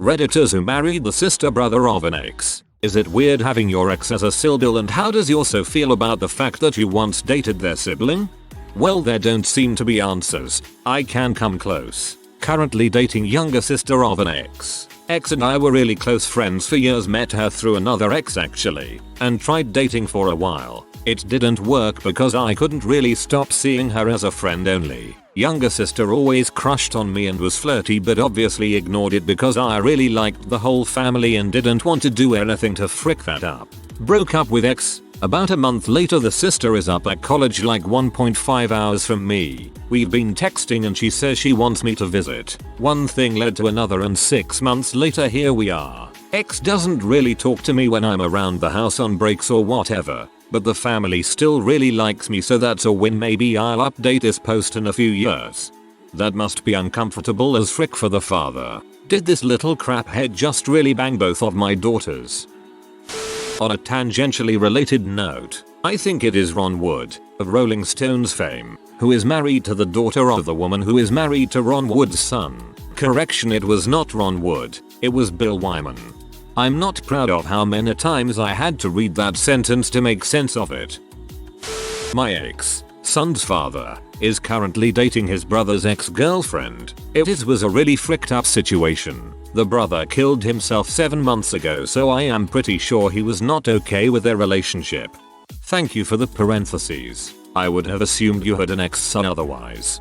Redditors who married the sister brother of an ex. Is it weird having your ex as a sibling, and how does you also feel about the fact that you once dated their sibling? Well, there don't seem to be answers. I can come close. Currently dating younger sister of an ex. Ex and I were really close friends for years, met her through another ex actually, and tried dating for a while. It didn't work because I couldn't really stop seeing her as a friend only. Younger sister always crushed on me and was flirty, but obviously ignored it because I really liked the whole family and didn't want to do anything to frick that up. Broke up with ex. About a month later the sister is up at college like 1.5 hours from me. We've been texting and she says she wants me to visit. One thing led to another and 6 months later here we are. Ex doesn't really talk to me when I'm around the house on breaks or whatever, but the family still really likes me, so that's a win. Maybe I'll update this post in a few years. That must be uncomfortable as frick for the father. Did this little craphead just really bang both of my daughters? On a tangentially related note, I think it is Ron Wood, of Rolling Stones fame, who is married to the daughter of the woman who is married to Ron Wood's son. Correction, it was not Ron Wood, it was Bill Wyman. I'm not proud of how many times I had to read that sentence to make sense of it. My ex-son's father is currently dating his brother's ex-girlfriend. It was a really fricked up situation. The brother killed himself 7 months ago, so I am pretty sure he was not okay with their relationship. Thank you for the parentheses. I would have assumed you had an ex-son otherwise.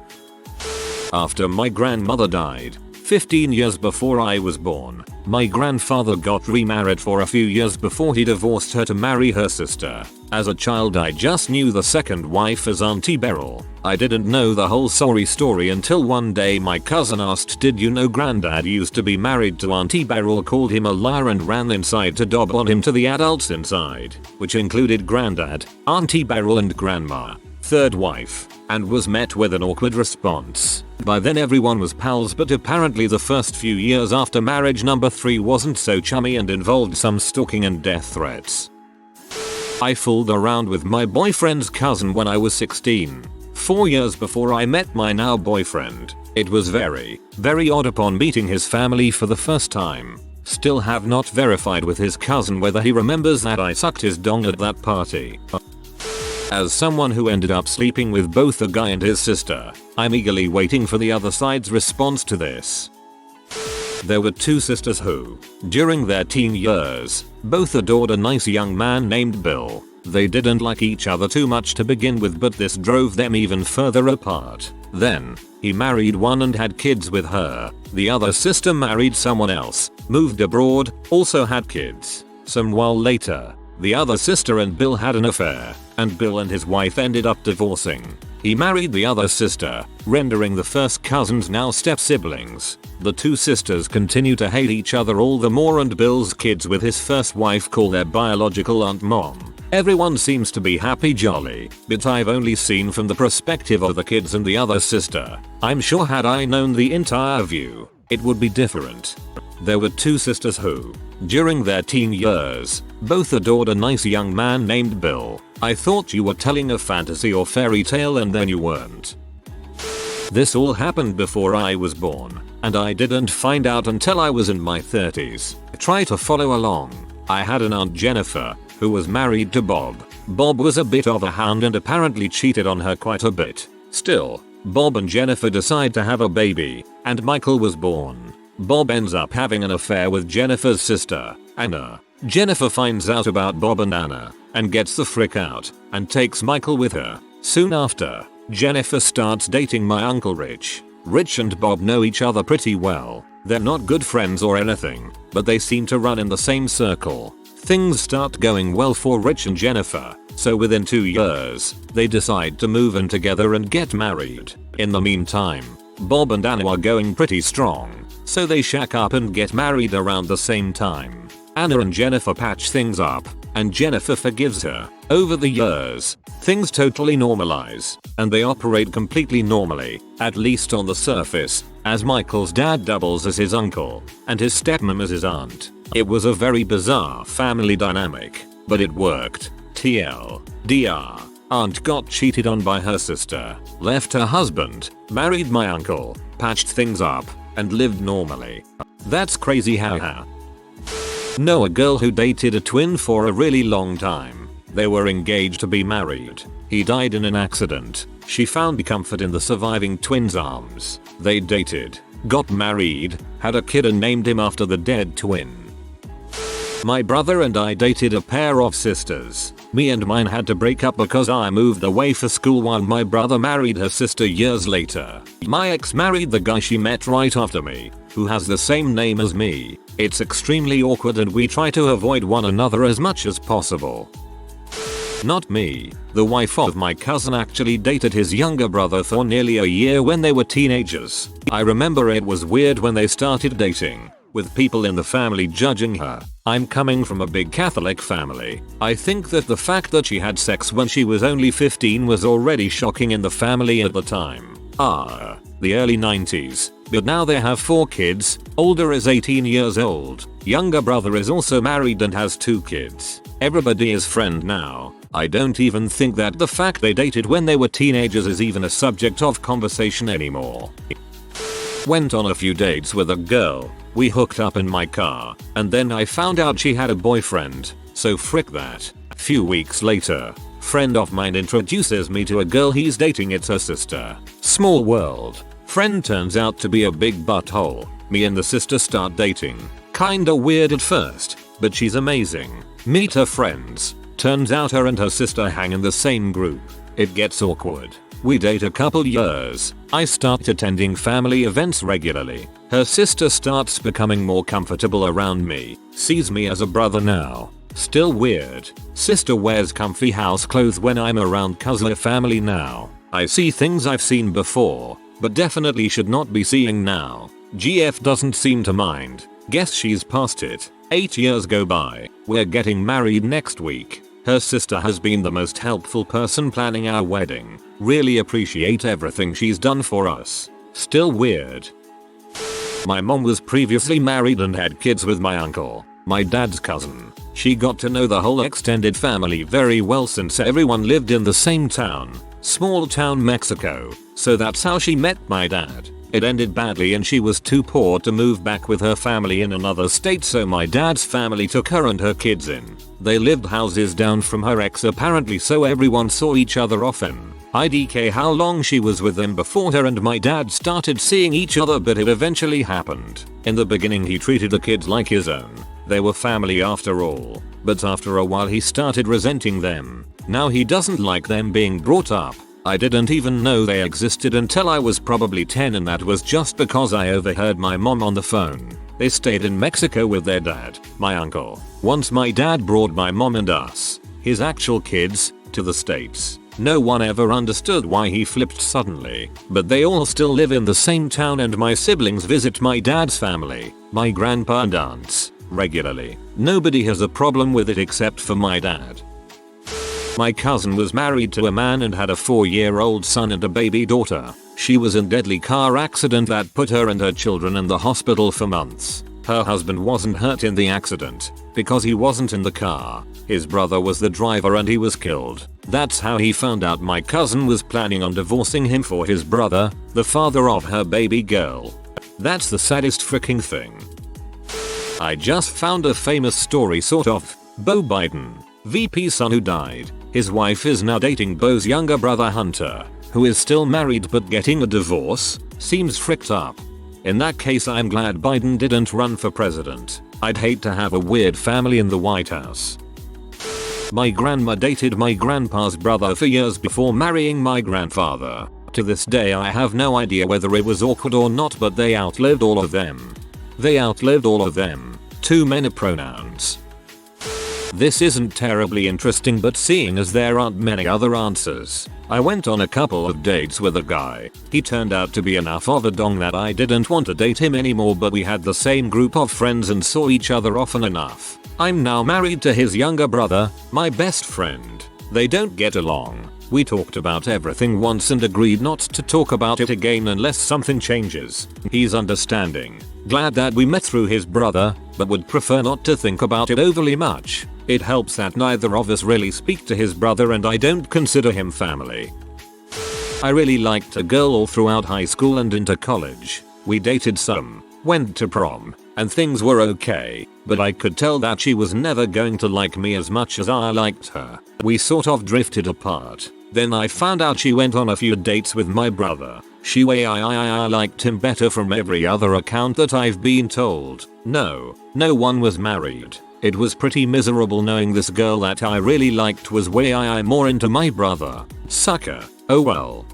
After my grandmother died, 15 years before I was born, my grandfather got remarried for a few years before he divorced her to marry her sister. As a child I just knew the second wife as Auntie Beryl. I didn't know the whole sorry story until one day my cousin asked, "Did you know Granddad used to be married to Auntie Beryl?" Called him a liar and ran inside to dob on him to the adults inside, which included Granddad, Auntie Beryl and Grandma, third wife, and was met with an awkward response. By then everyone was pals, but apparently the first few years after marriage number 3 wasn't so chummy and involved some stalking and death threats. I fooled around with my boyfriend's cousin when I was 16, 4 years before I met my now boyfriend. It was very odd upon meeting his family for the first time. Still have not verified with his cousin whether he remembers that I sucked his dong at that party. As someone who ended up sleeping with both the guy and his sister, I'm eagerly waiting for the other side's response to this. There were 2 sisters who, during their teen years, both adored a nice young man named Bill. They didn't like each other too much to begin with, but this drove them even further apart. Then, he married one and had kids with her. The other sister married someone else, moved abroad, also had kids. Some while later, the other sister and Bill had an affair, and Bill and his wife ended up divorcing. He married the other sister, rendering the first cousins now step-siblings. The 2 sisters continue to hate each other all the more, and Bill's kids with his first wife call their biological aunt mom. Everyone seems to be happy jolly, but I've only seen from the perspective of the kids and the other sister. I'm sure had I known the entire view, it would be different. There were 2 sisters who, during their teen years, both adored a nice young man named Bill. I thought you were telling a fantasy or fairy tale, and then you weren't. This all happened before I was born, and I didn't find out until I was in my 30s. Try to follow along. I had an aunt Jennifer, who was married to Bob. Bob was a bit of a hound and apparently cheated on her quite a bit. Still, Bob and Jennifer decide to have a baby, and Michael was born. Bob ends up having an affair with Jennifer's sister, Anna. Jennifer finds out about Bob and Anna, and gets the frick out, and takes Michael with her. Soon after, Jennifer starts dating my Uncle Rich. Rich and Bob know each other pretty well. They're not good friends or anything, but they seem to run in the same circle. Things start going well for Rich and Jennifer, so within 2 years, they decide to move in together and get married. In the meantime, Bob and Anna are going pretty strong, so they shack up and get married around the same time. Anna and Jennifer patch things up, and Jennifer forgives her. Over the years, things totally normalize, and they operate completely normally, at least on the surface, as Michael's dad doubles as his uncle, and his stepmom as his aunt. It was a very bizarre family dynamic, but it worked. TLDR. Aunt got cheated on by her sister, left her husband, married my uncle, patched things up, and lived normally. That's crazy, haha. Know a girl who dated a twin for a really long time. They were engaged to be married. He died in an accident. She found comfort in the surviving twin's arms. They dated, got married, had a kid and named him after the dead twin. My brother and I dated a pair of sisters. Me and mine had to break up because I moved away for school while my brother married her sister years later. My ex married the guy she met right after me, who has the same name as me. It's extremely awkward and we try to avoid one another as much as possible. Not me. The wife of my cousin actually dated his younger brother for nearly a year when they were teenagers. I remember it was weird when they started dating, with people in the family judging her. I'm coming from a big Catholic family. I think that the fact that she had sex when she was only 15 was already shocking in the family at the time. The early 90s. But now they have 4 kids. Older is 18 years old. Younger brother is also married and has 2 kids. Everybody is friend now. I don't even think that the fact they dated when they were teenagers is even a subject of conversation anymore. Went on a few dates with a girl. We hooked up in my car, and then I found out she had a boyfriend, so frick that. Few weeks later, friend of mine introduces me to a girl he's dating. It's her sister. Small world. Friend turns out to be a big butthole. Me and the sister start dating. Kinda weird at first, but she's amazing. Meet her friends. Turns out her and her sister hang in the same group. It gets awkward. We date a couple years. I start attending family events regularly. Her sister starts becoming more comfortable around me. Sees me as a brother now. Still weird. Sister wears comfy house clothes when I'm around cousin family now. I see things I've seen before, but definitely should not be seeing now. GF doesn't seem to mind. Guess she's past it. 8 years go by. We're getting married next week. Her sister has been the most helpful person planning our wedding. Really appreciate everything she's done for us. Still weird. My mom was previously married and had kids with my uncle, my dad's cousin. She got to know the whole extended family very well since everyone lived in the same town. Small town Mexico. So that's how she met my dad. It ended badly and she was too poor to move back with her family in another state, so my dad's family took her and her kids in. They lived houses down from her ex apparently, so everyone saw each other often. IDK how long she was with them before her and my dad started seeing each other, but it eventually happened. In the beginning he treated the kids like his own. They were family after all. But after a while he started resenting them. Now he doesn't like them being brought up. I didn't even know they existed until I was probably 10, and that was just because I overheard my mom on the phone. They stayed in Mexico with their dad, my uncle. Once my dad brought my mom and us, his actual kids, to the States. No one ever understood why he flipped suddenly, but they all still live in the same town and my siblings visit my dad's family, my grandpa and aunts, regularly. Nobody has a problem with it except for my dad. My cousin was married to a man and had a 4-year-old son and a baby daughter. She was in a deadly car accident that put her and her children in the hospital for months. Her husband wasn't hurt in the accident because he wasn't in the car. His brother was the driver and he was killed. That's how he found out my cousin was planning on divorcing him for his brother, the father of her baby girl. That's the saddest freaking thing. I just found a famous story sort of. Beau Biden, VP's son who died. His wife is now dating Beau's younger brother Hunter, who is still married but getting a divorce. Seems fricked up. In that case I'm glad Biden didn't run for president. I'd hate to have a weird family in the White House. My grandma dated my grandpa's brother for years before marrying my grandfather. To this day I have no idea whether it was awkward or not, but they outlived all of them. Too many pronouns. This isn't terribly interesting, but seeing as there aren't many other answers, I went on a couple of dates with a guy. He turned out to be enough of a dong that I didn't want to date him anymore, but we had the same group of friends and saw each other often enough. I'm now married to his younger brother, my best friend. They don't get along. We talked about everything once and agreed not to talk about it again unless something changes. He's understanding. Glad that we met through his brother, but would prefer not to think about it overly much. It helps that neither of us really speak to his brother and I don't consider him family. I really liked a girl all throughout high school and into college. We dated some, went to prom, and things were okay, but I could tell that she was never going to like me as much as I liked her. We sort of drifted apart. Then I found out she went on a few dates with my brother. I liked him better from every other account that I've been told. No one was married. It was pretty miserable knowing this girl that I really liked was way more into my brother. Sucker. Oh well.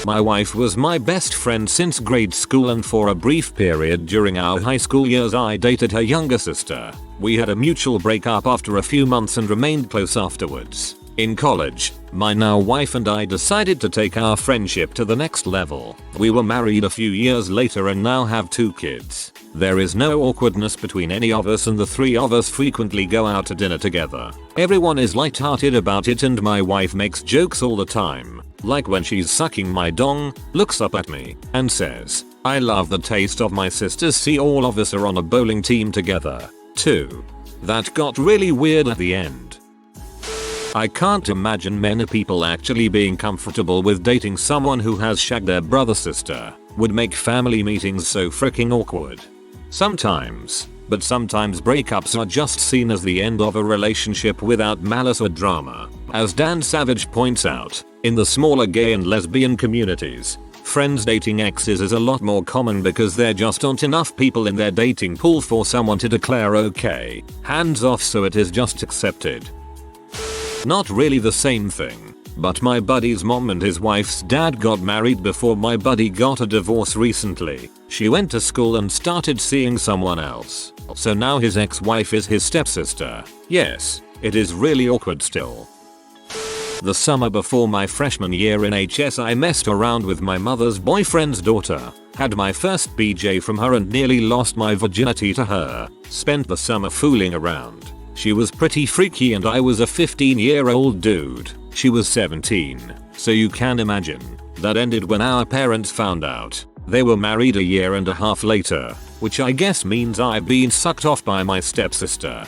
My wife was my best friend since grade school, and for a brief period during our high school years I dated her younger sister. We had a mutual breakup after a few months and remained close afterwards. In college, my now wife and I decided to take our friendship to the next level. We were married a few years later and now have 2 kids. There is no awkwardness between any of us, and the 3 of us frequently go out to dinner together. Everyone is light-hearted about it, and my wife makes jokes all the time. Like when she's sucking my dong, looks up at me, and says, "I love the taste of my sisters. See, all of us are on a bowling team together, too." That got really weird at the end. I can't imagine many people actually being comfortable with dating someone who has shagged their brother sister. Would make family meetings so freaking awkward. Sometimes breakups are just seen as the end of a relationship without malice or drama. As Dan Savage points out, in the smaller gay and lesbian communities, friends dating exes is a lot more common because there just aren't enough people in their dating pool for someone to declare okay, hands off, so it is just accepted. Not really the same thing, but my buddy's mom and his wife's dad got married before my buddy got a divorce recently. She went to school and started seeing someone else. So now his ex-wife is his stepsister. Yes, it is really awkward still. The summer before my freshman year in HS, I messed around with my mother's boyfriend's daughter. Had my first BJ from her and nearly lost my virginity to her. Spent the summer fooling around. She was pretty freaky and I was a 15-year-old dude. She was 17, so you can imagine. That ended when our parents found out. They were married a year and a half later, which I guess means I've been sucked off by my stepsister.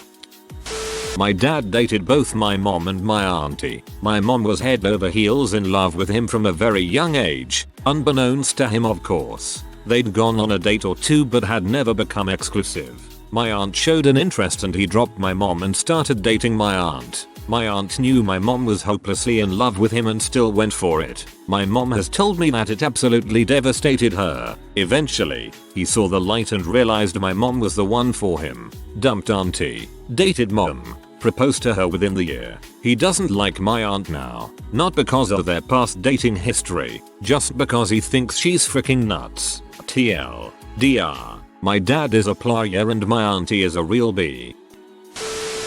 My dad dated both my mom and my auntie. My mom was head over heels in love with him from a very young age, unbeknownst to him of course. They'd gone on a date or 2 but had never become exclusive. My aunt showed an interest and he dropped my mom and started dating my aunt. My aunt knew my mom was hopelessly in love with him and still went for it. My mom has told me that it absolutely devastated her. Eventually, he saw the light and realized my mom was the one for him. Dumped auntie, dated mom, proposed to her within the year. He doesn't like my aunt now, not because of their past dating history, just because he thinks she's freaking nuts. TLDR. My dad is a player and my auntie is a real B.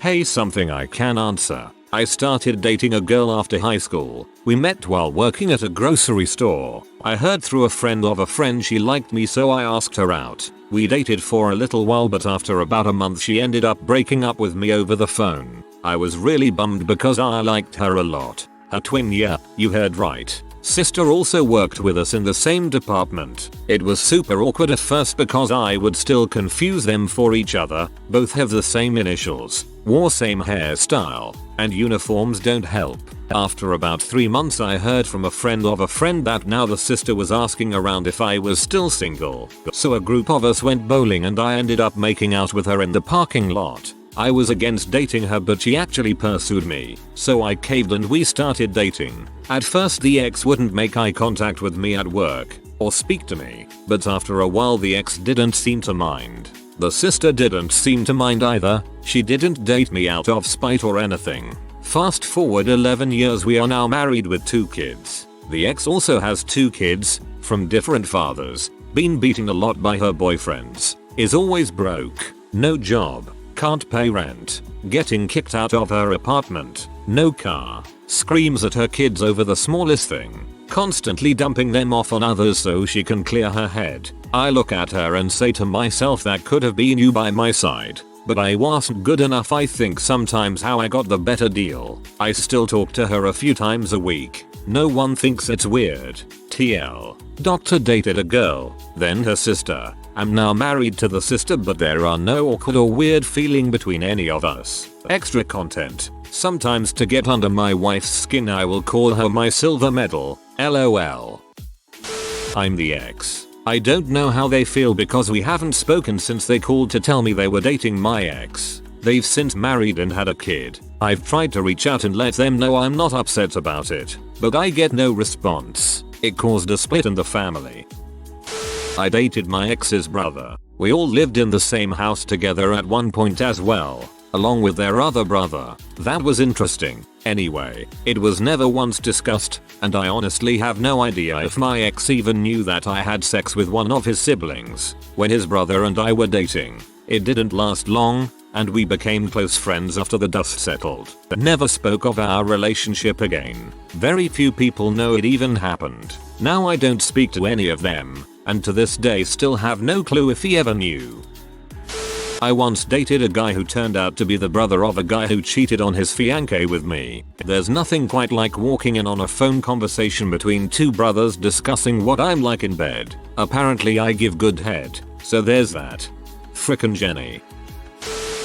Hey, something I can answer. I started dating a girl after high school. We met while working at a grocery store. I heard through a friend of a friend she liked me, so I asked her out. We dated for a little while, but after about a month she ended up breaking up with me over the phone. I was really bummed because I liked her a lot. Her twin, yeah, you heard right, sister also worked with us in the same department. It was super awkward at first because I would still confuse them for each other. Both have the same initials, wore same hairstyle, and uniforms don't help. After about 3 months I heard from a friend of a friend that now the sister was asking around if I was still single. So a group of us went bowling and I ended up making out with her in the parking lot. I was against dating her, but she actually pursued me, so I caved and we started dating. At first the ex wouldn't make eye contact with me at work or speak to me, but after a while the ex didn't seem to mind. The sister didn't seem to mind either. She didn't date me out of spite or anything. Fast forward 11 years, we are now married with 2 kids. The ex also has 2 kids from different fathers, been beaten a lot by her boyfriends, is always broke, no job, can't pay rent, getting kicked out of her apartment, no car, screams at her kids over the smallest thing, constantly dumping them off on others so she can clear her head. I look at her and say to myself, that could have been you by my side, but I wasn't good enough. I think sometimes how I got the better deal. I still talk to her a few times a week. No one thinks it's weird. TL. Doctor dated a girl, then her sister. I'm now married to the sister, but there are no awkward or weird feeling between any of us. Extra content. Sometimes to get under my wife's skin I will call her my silver medal. LOL. I'm the ex. I don't know how they feel because we haven't spoken since they called to tell me they were dating my ex. They've since married and had a kid. I've tried to reach out and let them know I'm not upset about it, but I get no response. It caused a split in the family. I dated my ex's brother. We all lived in the same house together at one point as well, along with their other brother. That was interesting. Anyway, it was never once discussed, and I honestly have no idea if my ex even knew that I had sex with one of his siblings when his brother and I were dating. It didn't last long, and we became close friends after the dust settled. Never spoke of our relationship again. Very few people know it even happened. Now I don't speak to any of them, and to this day still have no clue if he ever knew. I once dated a guy who turned out to be the brother of a guy who cheated on his fiancée with me. There's nothing quite like walking in on a phone conversation between two brothers discussing what I'm like in bed. Apparently I give good head, so there's that. Frickin' Jenny.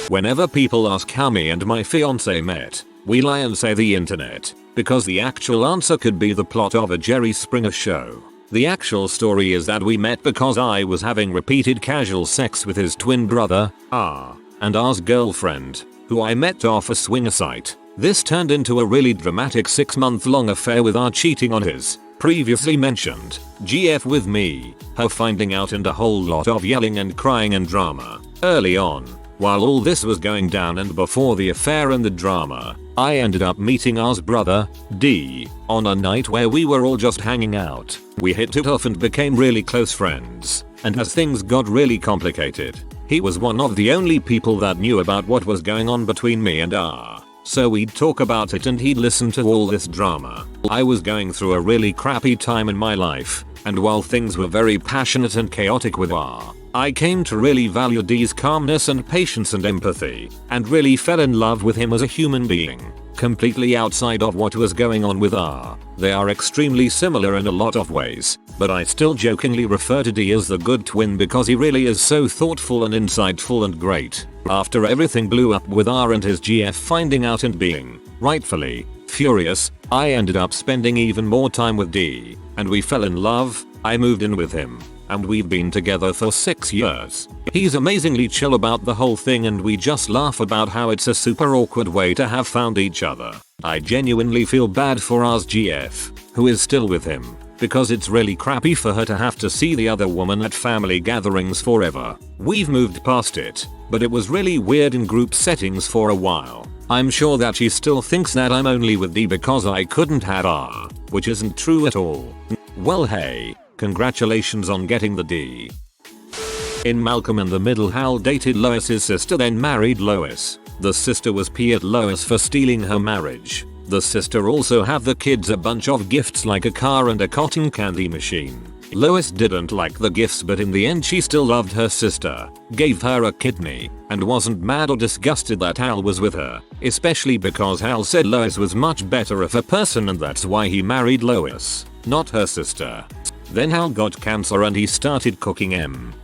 Whenever people ask how me and my fiancé met, we lie and say the internet, because the actual answer could be the plot of a Jerry Springer show. The actual story is that we met because I was having repeated casual sex with his twin brother, and R's girlfriend, who I met off a swinger site. This turned into a really dramatic 6-month-long affair with R cheating on his previously mentioned GF with me, her finding out, and a whole lot of yelling and crying and drama. Early on, while all this was going down and before the affair and the drama, I ended up meeting R's brother, D, on a night where we were all just hanging out. We hit it off and became really close friends, and as things got really complicated, he was one of the only people that knew about what was going on between me and R. So we'd talk about it and he'd listen to all this drama. I was going through a really crappy time in my life, and while things were very passionate and chaotic with R, I came to really value D's calmness and patience and empathy, and really fell in love with him as a human being, completely outside of what was going on with R. They are extremely similar in a lot of ways, but I still jokingly refer to D as the good twin because he really is so thoughtful and insightful and great. After everything blew up with R and his GF finding out and being, rightfully, furious, I ended up spending even more time with D, and we fell in love. I moved in with him, and we've been together for 6 years. He's amazingly chill about the whole thing, and we just laugh about how it's a super awkward way to have found each other. I genuinely feel bad for R's GF, who is still with him, because it's really crappy for her to have to see the other woman at family gatherings forever. We've moved past it, but it was really weird in group settings for a while. I'm sure that she still thinks that I'm only with D because I couldn't have R, which isn't true at all. Well, hey, congratulations on getting the D. In Malcolm in the Middle, Hal dated Lois's sister, then married Lois. The sister was P at Lois for stealing her marriage. The sister also have the kids a bunch of gifts like a car and a cotton candy machine. Lois didn't like the gifts, but in the end she still loved her sister, gave her a kidney, and wasn't mad or disgusted that Hal was with her, especially because Hal said Lois was much better of a person and that's why he married Lois, not her sister. Then Hal got cancer and he started cooking M.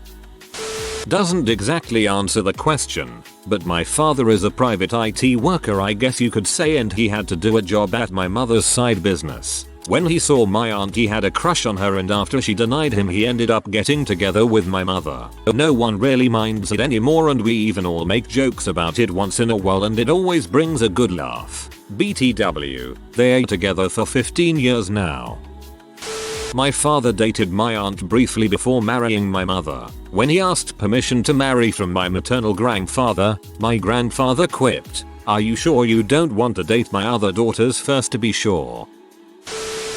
Doesn't exactly answer the question, but my father is a private IT worker, I guess you could say, and he had to do a job at my mother's side business. When he saw my aunt, he had a crush on her, and after she denied him, he ended up getting together with my mother. No one really minds it anymore, and we even all make jokes about it once in a while, and it always brings a good laugh. BTW, they are together for 15 years now. My father dated my aunt briefly before marrying my mother. When he asked permission to marry from my maternal grandfather, my grandfather quipped, "Are you sure you don't want to date my other daughters first to be sure?"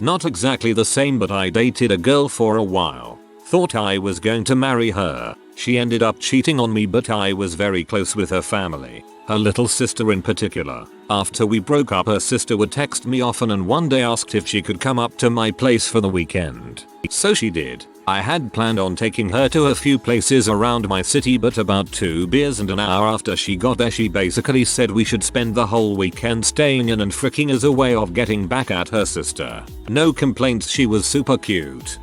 Not exactly the same, but I dated a girl for a while. Thought I was going to marry her. She ended up cheating on me, but I was very close with her family, her little sister in particular. After we broke up, her sister would text me often and one day asked if she could come up to my place for the weekend. So she did. I had planned on taking her to a few places around my city, but about 2 beers and an hour after she got there, she basically said we should spend the whole weekend staying in and fricking as a way of getting back at her sister. No complaints, she was super cute.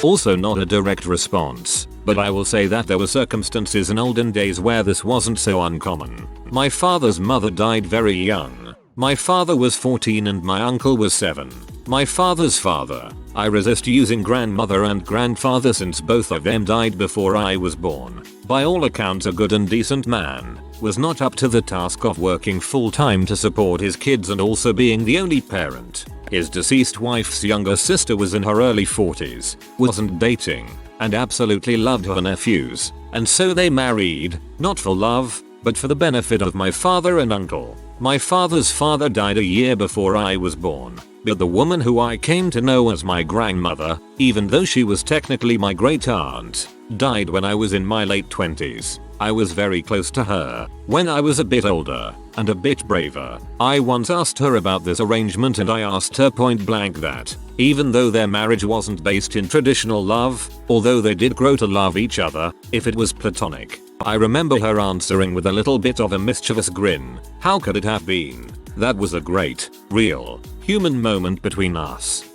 Also not a direct response, but I will say that there were circumstances in olden days where this wasn't so uncommon. My father's mother died very young. My father was 14 and my uncle was 7. My father's father. I resist using grandmother and grandfather since both of them died before I was born. By all accounts a good and decent man. Was not up to the task of working full time to support his kids and also being the only parent. His deceased wife's younger sister was in her early 40s, wasn't dating, and absolutely loved her nephews. And so they married, not for love, but for the benefit of my father and uncle. My father's father died a year before I was born, but the woman who I came to know as my grandmother, even though she was technically my great aunt, died when I was in my late 20s. I was very close to her when I was a bit older and a bit braver. I once asked her about this arrangement and I asked her point blank that, even though their marriage wasn't based in traditional love, although they did grow to love each other, if it was platonic. I remember her answering with a little bit of a mischievous grin, "How could it have been? That was a great, real, human moment between us."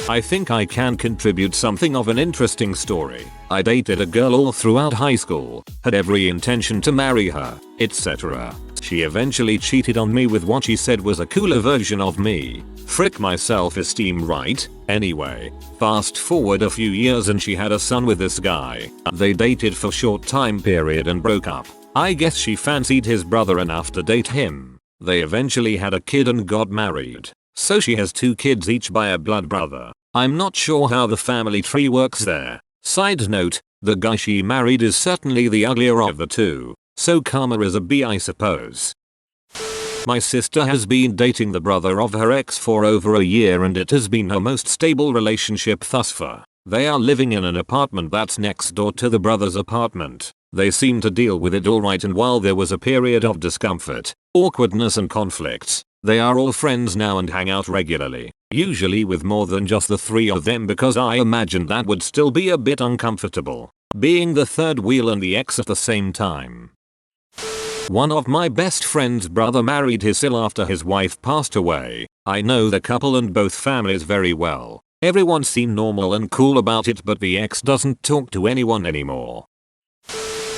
I think I can contribute something of an interesting story. I dated a girl all throughout high school, had every intention to marry her, etc. She eventually cheated on me with what she said was a cooler version of me. Frick my self-esteem, right? Anyway, fast forward a few years and she had a son with this guy. They dated for a short time period and broke up. I guess she fancied his brother enough to date him. They eventually had a kid and got married. So she has 2 kids each by a blood brother. I'm not sure how the family tree works there. Side note, the guy she married is certainly the uglier of the 2. So karma is a B, I suppose. My sister has been dating the brother of her ex for over a year and it has been her most stable relationship thus far. They are living in an apartment that's next door to the brother's apartment. They seem to deal with it alright, and while there was a period of discomfort, awkwardness and conflicts, they are all friends now and hang out regularly. Usually with more than just the 3 of them, because I imagine that would still be a bit uncomfortable, being the third wheel and the ex at the same time. One of my best friend's brother married his sil after his wife passed away. I know the couple and both families very well. Everyone seemed normal and cool about it, but the ex doesn't talk to anyone anymore.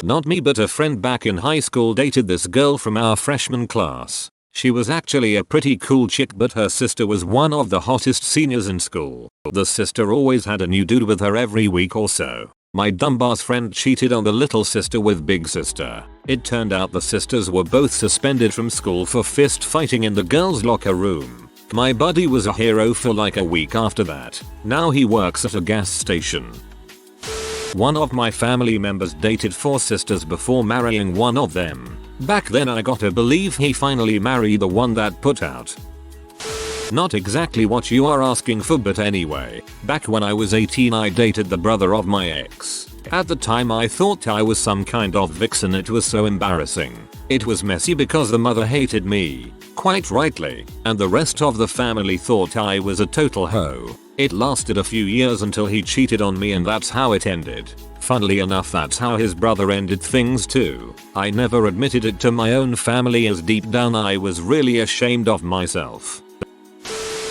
Not me, but a friend back in high school dated this girl from our freshman class. She was actually a pretty cool chick, but her sister was one of the hottest seniors in school. The sister always had a new dude with her every week or so. My dumbass friend cheated on the little sister with big sister. It turned out the sisters were both suspended from school for fist fighting in the girls' locker room. My buddy was a hero for like a week after that. Now he works at a gas station. One of my family members dated 4 sisters before marrying one of them. Back then I gotta believe he finally married the one that put out. Not exactly what you are asking for, but anyway, back when I was 18 I dated the brother of my ex. At the time I thought I was some kind of vixen. It was so embarrassing. It was messy because the mother hated me, quite rightly, and the rest of the family thought I was a total hoe. It lasted a few years until he cheated on me and that's how it ended. Funnily enough, that's how his brother ended things too. I never admitted it to my own family as deep down I was really ashamed of myself.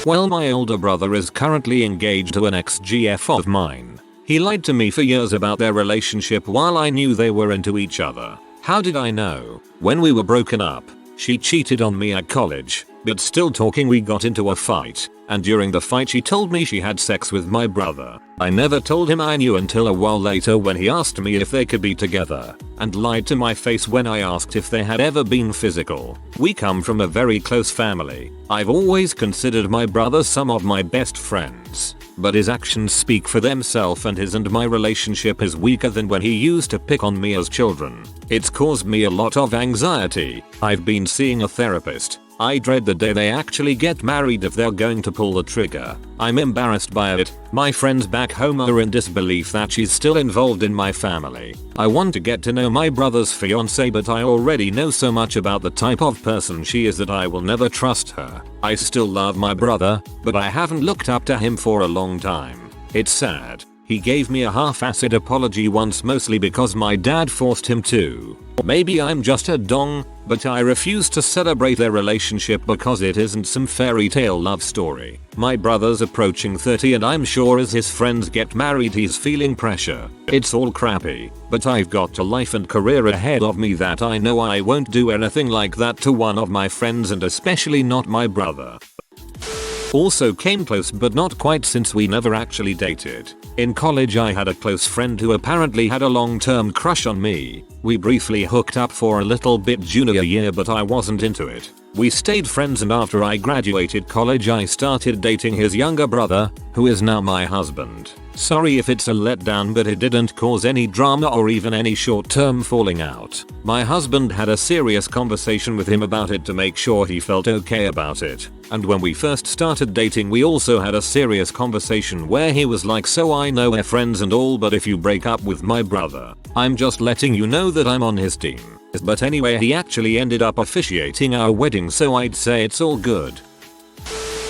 Well, my older brother is currently engaged to an ex-GF of mine. He lied to me for years about their relationship while I knew they were into each other. How did I know? When we were broken up, she cheated on me at college, but still talking we got into a fight, and during the fight she told me she had sex with my brother. I never told him I knew until a while later when he asked me if they could be together, and lied to my face when I asked if they had ever been physical. We come from a very close family. I've always considered my brother some of my best friends, but his actions speak for themselves and his and my relationship is weaker than when he used to pick on me as children. It's caused me a lot of anxiety. I've been seeing a therapist. I dread the day they actually get married if they're going to pull the trigger. I'm embarrassed by it. My friends back home are in disbelief that she's still involved in my family. I want to get to know my brother's fiance, but I already know so much about the type of person she is that I will never trust her. I still love my brother, but I haven't looked up to him for a long time. It's sad. He gave me a half-assed apology once, mostly because my dad forced him to. Maybe I'm just a dong, but I refuse to celebrate their relationship because it isn't some fairy tale love story. My brother's approaching 30 and I'm sure as his friends get married he's feeling pressure. It's all crappy, but I've got a life and career ahead of me that I know I won't do anything like that to one of my friends, and especially not my brother. Also came close but not quite since we never actually dated. In college I had a close friend who apparently had a long-term crush on me. We briefly hooked up for a little bit junior year but I wasn't into it. We stayed friends and after I graduated college I started dating his younger brother, who is now my husband. Sorry if it's a letdown but it didn't cause any drama or even any short-term falling out. My husband had a serious conversation with him about it to make sure he felt okay about it. And when we first started dating we also had a serious conversation where he was like, so I know we're friends and all but if you break up with my brother, I'm just letting you know that I'm on his team. But anyway, he actually ended up officiating our wedding, so I'd say it's all good.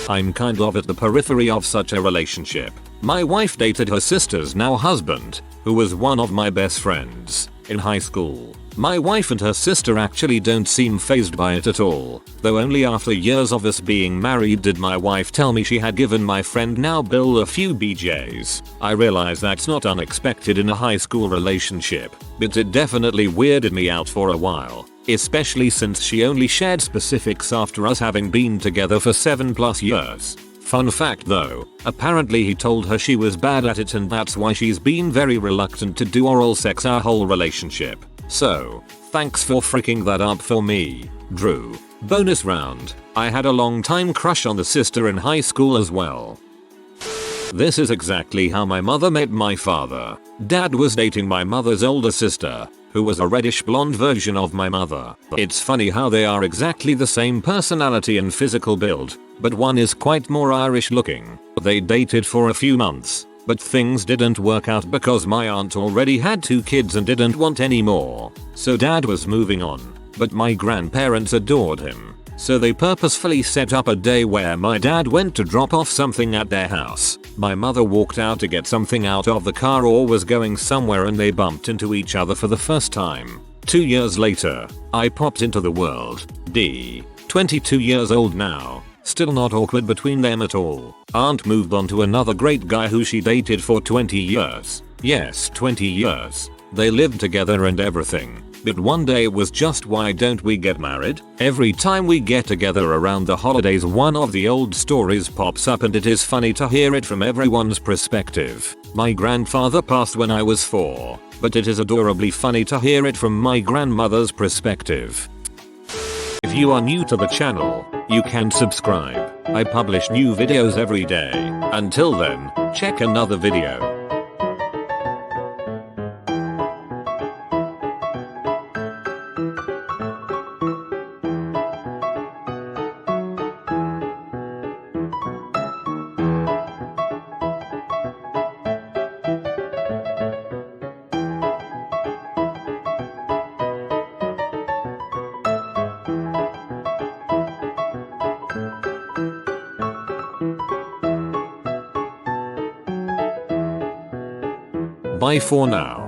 I'm kind of at the periphery of such a relationship. My wife dated her sister's now husband, who was one of my best friends in high school. My wife and her sister actually don't seem fazed by it at all, though only after years of us being married did my wife tell me she had given my friend now Bill a few BJs. I realize that's not unexpected in a high school relationship, but it definitely weirded me out for a while, especially since she only shared specifics after us having been together for 7+ years. Fun fact though, apparently he told her she was bad at it and that's why she's been very reluctant to do oral sex our whole relationship. So, thanks for freaking that up for me, Drew. Bonus round. I had a long time crush on the sister in high school as well. This is exactly how my mother met my father. Dad was dating my mother's older sister, who was a reddish blonde version of my mother. It's funny how they are exactly the same personality and physical build, but one is quite more Irish looking. They dated for a few months, but things didn't work out because my aunt already had 2 kids and didn't want any more. So dad was moving on, but my grandparents adored him. So they purposefully set up a day where my dad went to drop off something at their house. My mother walked out to get something out of the car or was going somewhere and they bumped into each other for the first time. 2 years later, I popped into the world. 22 years old now. Still not awkward between them at all. Aunt moved on to another great guy who she dated for 20 years. Yes, 20 years. They lived together and everything. But one day it was just, why don't we get married? Every time we get together around the holidays one of the old stories pops up and it is funny to hear it from everyone's perspective. My grandfather passed when I was 4, but it is adorably funny to hear it from my grandmother's perspective. If you are new to the channel, you can subscribe. I publish new videos every day. Until then, check another video. Bye for now.